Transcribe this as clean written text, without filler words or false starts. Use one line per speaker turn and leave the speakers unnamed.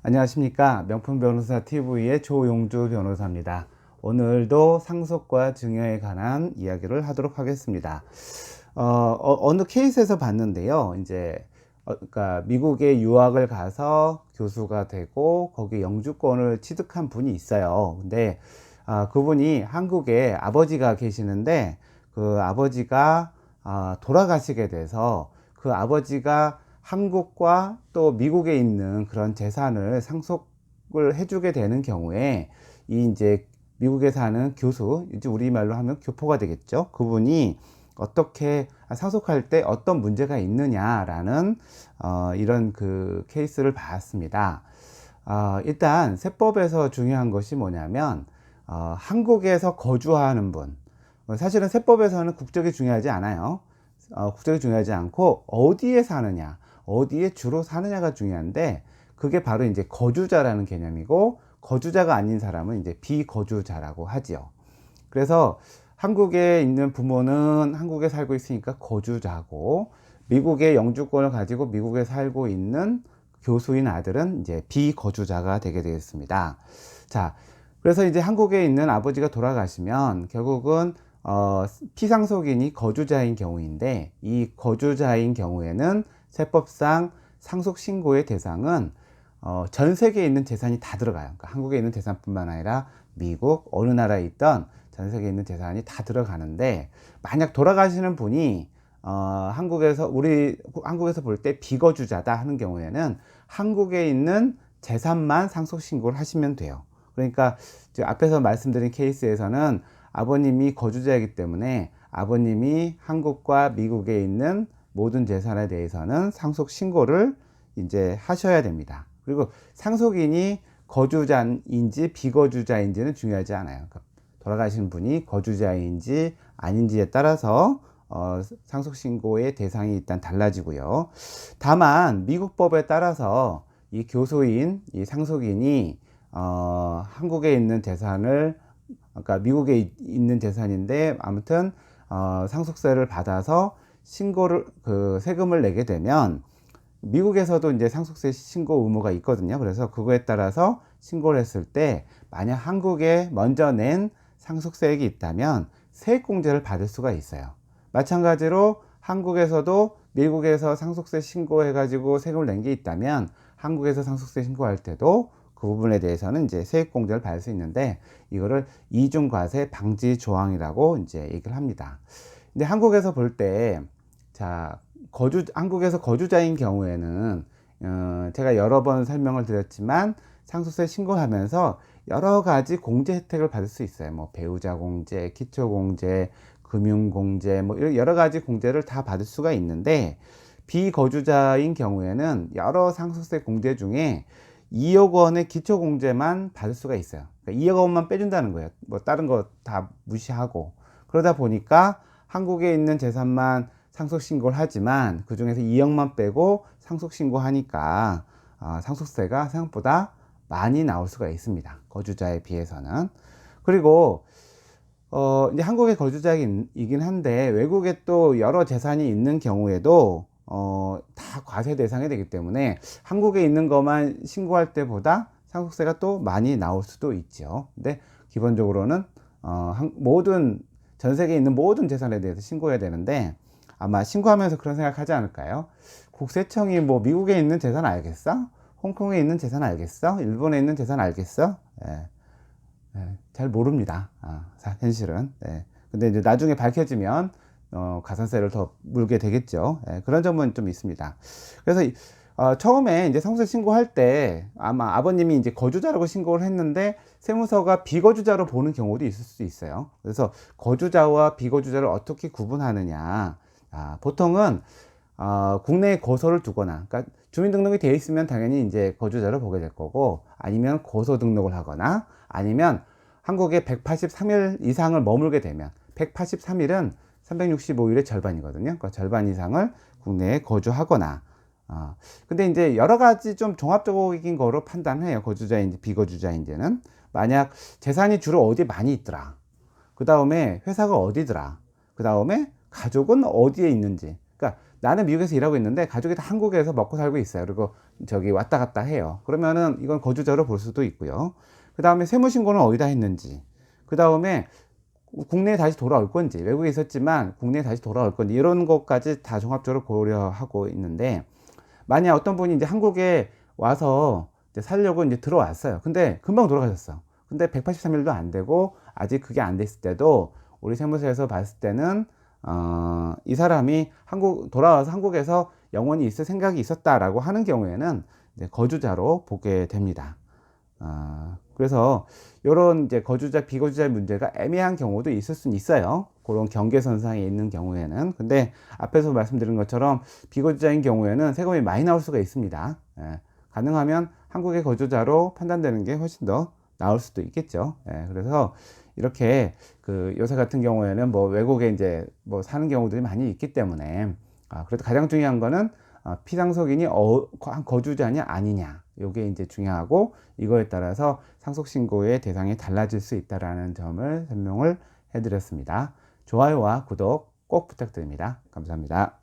안녕하십니까. 명품변호사 TV의 조용주 변호사입니다. 오늘도 상속과 증여에 관한 이야기를 하도록 하겠습니다. 어느 케이스에서 봤는데요. 그러니까 미국에 유학을 가서 교수가 되고 거기 영주권을 취득한 분이 있어요. 근데 그분이 한국에 아버지가 계시는데 그 아버지가 돌아가시게 돼서 그 아버지가 한국과 또 미국에 있는 그런 재산을 상속을 해주게 되는 경우에 이제 미국에 사는 교수, 이제 우리말로 하면 교포가 되겠죠. 그분이 어떻게 상속할 때 어떤 문제가 있느냐라는 이런 그 케이스를 봤습니다. 일단 세법에서 중요한 것이 뭐냐면 한국에서 거주하는 분, 사실은 세법에서는 국적이 중요하지 않아요. 국적이 중요하지 않고 어디에 사느냐, 어디에 주로 사느냐가 중요한데, 그게 바로 이제 거주자라는 개념이고, 거주자가 아닌 사람은 이제 비거주자라고 하지요. 그래서 한국에 있는 부모는 한국에 살고 있으니까 거주자고, 미국의 영주권을 가지고 미국에 살고 있는 교수인 아들은 이제 비거주자가 되게 되겠습니다. 자, 그래서 이제 한국에 있는 아버지가 돌아가시면 결국은 피상속인이 거주자인 경우인데, 이 거주자인 경우에는 세법상 상속 신고의 대상은 전 세계에 있는 재산이 다 들어가요. 그러니까 한국에 있는 재산뿐만 아니라 미국 어느 나라에 있던 전 세계에 있는 재산이 다 들어가는데, 만약 돌아가시는 분이 한국에서 볼 때 비거주자다 하는 경우에는 한국에 있는 재산만 상속 신고를 하시면 돼요. 그러니까 앞에서 말씀드린 케이스에서는 아버님이 거주자이기 때문에 아버님이 한국과 미국에 있는 모든 재산에 대해서는 상속 신고를 이제 하셔야 됩니다. 그리고 상속인이 거주자인지 비거주자인지는 중요하지 않아요. 그러니까 돌아가신 분이 거주자인지 아닌지에 따라서 상속 신고의 대상이 일단 달라지고요. 다만 미국 법에 따라서 이 교수인, 이 상속인이 한국에 있는 재산을, 그러니까 미국에 있는 재산인데 아무튼 상속세를 받아서 세금을 내게 되면 미국에서도 이제 상속세 신고 의무가 있거든요. 그래서 그거에 따라서 신고를 했을 때 만약 한국에 먼저 낸 상속세액이 있다면 세액공제를 받을 수가 있어요. 마찬가지로 한국에서도 미국에서 상속세 신고해가지고 세금을 낸 게 있다면 한국에서 상속세 신고할 때도 그 부분에 대해서는 이제 세액공제를 받을 수 있는데, 이거를 이중과세 방지 조항이라고 이제 얘기를 합니다. 근데 한국에서 볼 때, 한국에서 거주자인 경우에는, 제가 여러 번 설명을 드렸지만, 상속세 신고하면서 여러 가지 공제 혜택을 받을 수 있어요. 뭐, 배우자 공제, 기초 공제, 금융 공제, 뭐, 여러 가지 공제를 다 받을 수가 있는데, 비거주자인 경우에는 여러 상속세 공제 중에 2억 원의 기초 공제만 받을 수가 있어요. 그러니까 2억 원만 빼준다는 거예요. 뭐, 다른 거 다 무시하고. 그러다 보니까 한국에 있는 재산만 상속 신고를 하지만 그 중에서 2억만 빼고 상속 신고하니까 상속세가 생각보다 많이 나올 수가 있습니다. 거주자에 비해서는. 그리고 이제 한국의 거주자이긴 한데 외국에 또 여러 재산이 있는 경우에도 다 과세 대상이 되기 때문에 한국에 있는 것만 신고할 때보다 상속세가 또 많이 나올 수도 있죠. 근데 기본적으로는 전 세계에 있는 모든 재산에 대해서 신고해야 되는데, 아마 신고하면서 그런 생각하지 않을까요? 국세청이 뭐 미국에 있는 재산 알겠어? 홍콩에 있는 재산 알겠어? 일본에 있는 재산 알겠어? 예, 잘 모릅니다. 현실은. 예. 근데 이제 나중에 밝혀지면 가산세를 더 물게 되겠죠. 예, 그런 점은 좀 있습니다. 그래서 처음에 이제 상속세 신고할 때 아마 아버님이 이제 거주자라고 신고를 했는데 세무서가 비거주자로 보는 경우도 있을 수 있어요. 그래서 거주자와 비거주자를 어떻게 구분하느냐. 보통은 국내에 거소를 두거나, 그러니까 주민등록이 되어 있으면 당연히 이제 거주자로 보게 될 거고, 아니면 거소 등록을 하거나, 아니면 한국에 183일 이상을 머물게 되면, 183일은 365일의 절반이거든요. 그러니까 절반 이상을 국내에 거주하거나. 근데 이제 여러 가지 좀 종합적인 거로 판단해요. 거주자인지 비거주자인지는. 만약 재산이 주로 어디 많이 있더라, 그 다음에 회사가 어디더라, 그 다음에 가족은 어디에 있는지, 그러니까 나는 미국에서 일하고 있는데 가족이 다 한국에서 먹고 살고 있어요. 그리고 저기 왔다 갔다 해요. 그러면은 이건 거주자로 볼 수도 있고요. 그 다음에 세무신고는 어디다 했는지, 그 다음에 국내에 다시 돌아올 건지, 외국에 있었지만 국내에 다시 돌아올 건지, 이런 것까지 다 종합적으로 고려하고 있는데, 만약 어떤 분이 이제 한국에 와서 이제 살려고 이제 들어왔어요. 근데 금방 돌아가셨어. 근데 183일도 안 되고 아직 그게 안 됐을 때도 우리 세무서에서 봤을 때는 이 사람이 돌아와서 한국에서 영원히 있을 생각이 있었다라고 하는 경우에는 이제 거주자로 보게 됩니다. 그래서 이런 이제 거주자, 비거주자의 문제가 애매한 경우도 있을 수는 있어요. 그런 경계선상에 있는 경우에는. 근데 앞에서 말씀드린 것처럼 비거주자인 경우에는 세금이 많이 나올 수가 있습니다. 예, 가능하면 한국의 거주자로 판단되는 게 훨씬 더 나올 수도 있겠죠. 예, 그래서 이렇게 그 요새 같은 경우에는 뭐 외국에 이제 뭐 사는 경우들이 많이 있기 때문에 그래도 가장 중요한 거는 피상속인이 거주자냐 아니냐, 요게 이제 중요하고, 이거에 따라서 상속신고의 대상이 달라질 수 있다라는 점을 설명을 해드렸습니다. 좋아요와 구독 꼭 부탁드립니다. 감사합니다.